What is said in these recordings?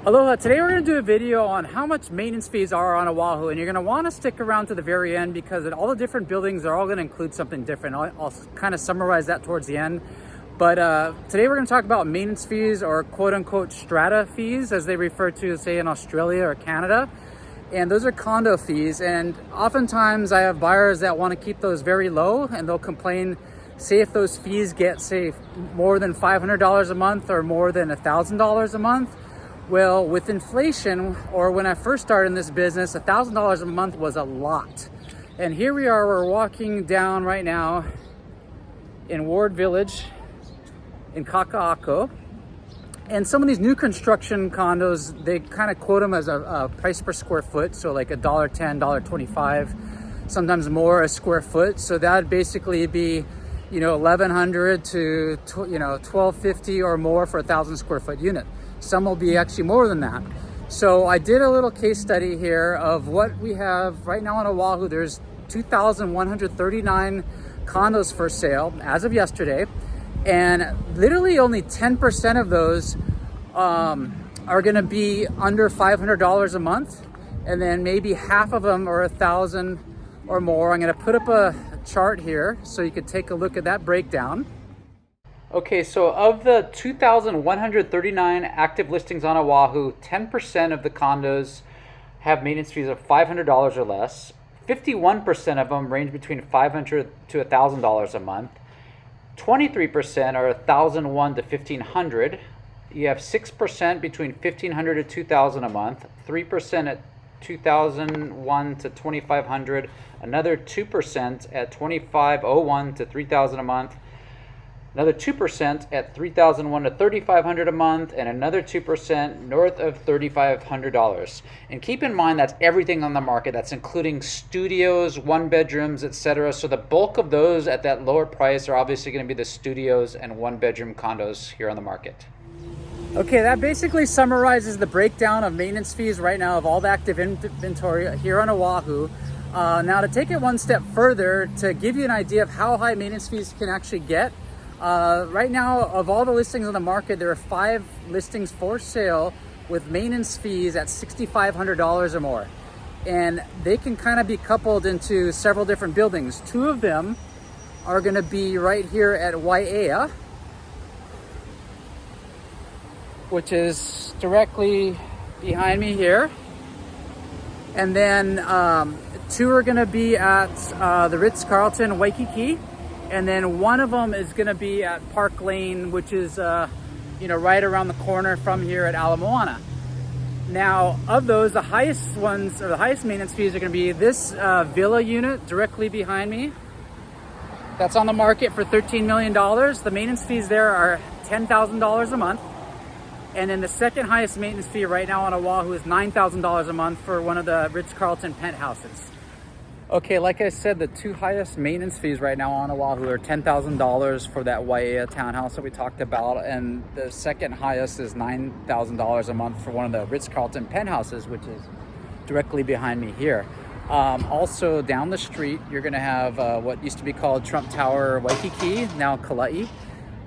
Aloha, today we're going to do a video on how much maintenance fees are on Oahu, and you're going to want to stick around to the very end because all the different buildings are all going to include something different. I'll kind of summarize that towards the end. But today we're going to talk about maintenance fees, or quote unquote strata fees, as they refer to, say, in Australia or Canada. And those are condo fees, and oftentimes I have buyers that want to keep those very low, and they'll complain, say if those fees get, say, more than $500 a month or more than $1,000 a month. Well, with inflation, or when I first started in this business, $1,000 a month was a lot. And here we are, we're walking down right now in Ward Village in Kaka'ako. And some of these new construction condos, they kind of quote them as a price per square foot. So like $1.10, $1.25, sometimes more a square foot. So that'd basically be, $1,100 to, $1,250 or more for a 1,000 square foot unit. Some will be actually more than that. So I did a little case study here of what we have right now on Oahu. There's 2,139 condos for sale as of yesterday. And literally only 10% of those are gonna be under $500 a month. And then maybe half of them are 1,000 or more. I'm gonna put up a chart here so you could take a look at that breakdown. Okay, so of the 2,139 active listings on Oahu, 10% of the condos have maintenance fees of $500 or less. 51% of them range between $500 to $1,000 a month. 23% are $1,001 to $1,500. You have 6% between $1,500 to $2,000 a month. 3% at $2,001 to $2,500. Another 2% at $2,501 to $3,000 a month. Another 2% at $3,001 to $3,500 a month, and another 2% north of $3,500. And keep in mind that's everything on the market. That's including studios, one bedrooms, etc. So the bulk of those at that lower price are obviously going to be the studios and one bedroom condos here on the market. Okay, that basically summarizes the breakdown of maintenance fees right now of all the active inventory here on Oahu. Now to take it one step further, to give you an idea of how high maintenance fees can actually get, right now, of all the listings on the market, there are 5 listings for sale with maintenance fees at $6,500 or more. And they can kind of be coupled into several different buildings. 2 of them are going to be right here at Waiea, which is directly behind me here. And then 2 are going to be at the Ritz Carlton Waikiki. And then one of them is going to be at Park Lane, which is, right around the corner from here at Aloha. Now, of those, the highest ones, or the highest maintenance fees are going to be this villa unit directly behind me. That's on the market for $13 million. The maintenance fees there are $10,000 a month. And then the second highest maintenance fee right now on Oahu is $9,000 a month for one of the Ritz Carlton penthouses. Okay, like I said, the 2 highest maintenance fees right now on Oahu are $10,000 for that Waiea townhouse that we talked about, and the second highest is $9,000 a month for one of the Ritz Carlton penthouses, which is directly behind me here. Also down the street, you're gonna have what used to be called Trump Tower Waikiki, now Kala'i.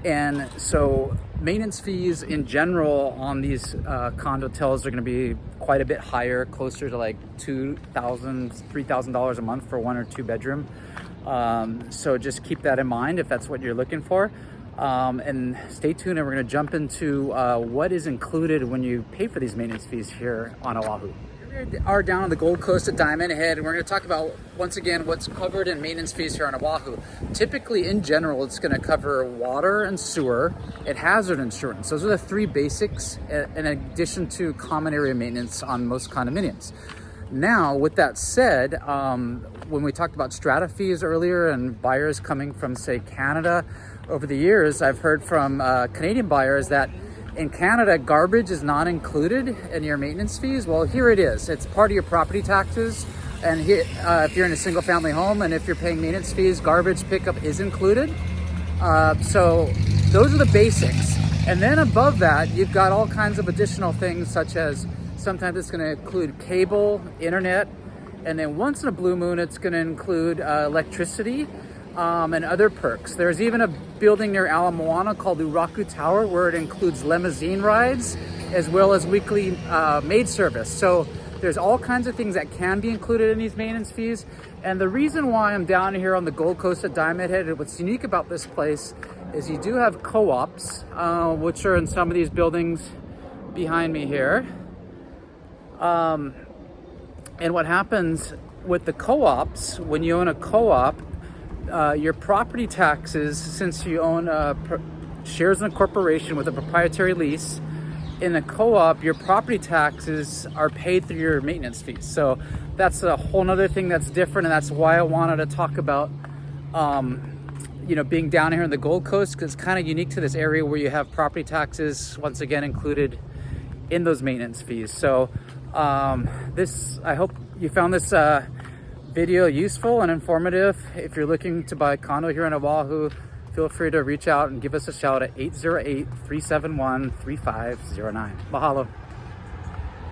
And so maintenance fees in general on these condo hotels are going to be quite a bit higher, closer to like $2,000, $3,000 a month for 1 or 2 bedroom. So just keep that in mind if that's what you're looking for. And stay tuned, and we're going to jump into what is included when you pay for these maintenance fees here on Oahu. We are down on the Gold Coast at Diamond Head, and we're going to talk about, once again, what's covered in maintenance fees here on Oahu. Typically, in general, it's going to cover water and sewer and hazard insurance. Those are the 3 basics, in addition to common area maintenance on most condominiums. Now, with that said, when we talked about strata fees earlier and buyers coming from, say, Canada, over the years, I've heard from Canadian buyers that in Canada, garbage is not included in your maintenance fees. Well, here it is. It's part of your property taxes. And here, if you're in a single family home and if you're paying maintenance fees, garbage pickup is included. So those are the basics. And then above that, you've got all kinds of additional things, such as sometimes it's going to include cable, internet, and then once in a blue moon, it's going to include electricity. And other perks. There's even a building near Ala Moana called Uraku Tower where it includes limousine rides as well as weekly maid service. So there's all kinds of things that can be included in these maintenance fees. And the reason why I'm down here on the Gold Coast at Diamond Head, and what's unique about this place is you do have co-ops, which are in some of these buildings behind me here. And what happens with the co-ops, when you own a co-op, your property taxes, since you own shares in a corporation with a proprietary lease, in a co-op, your property taxes are paid through your maintenance fees. So that's a whole nother thing that's different, and that's why I wanted to talk about you know, being down here in the Gold Coast, because it's kind of unique to this area where you have property taxes once again included in those maintenance fees. So I hope you found this video useful and informative. If you're looking to buy a condo here in Oahu, feel free to reach out and give us a shout at 808-371-3509. Mahalo.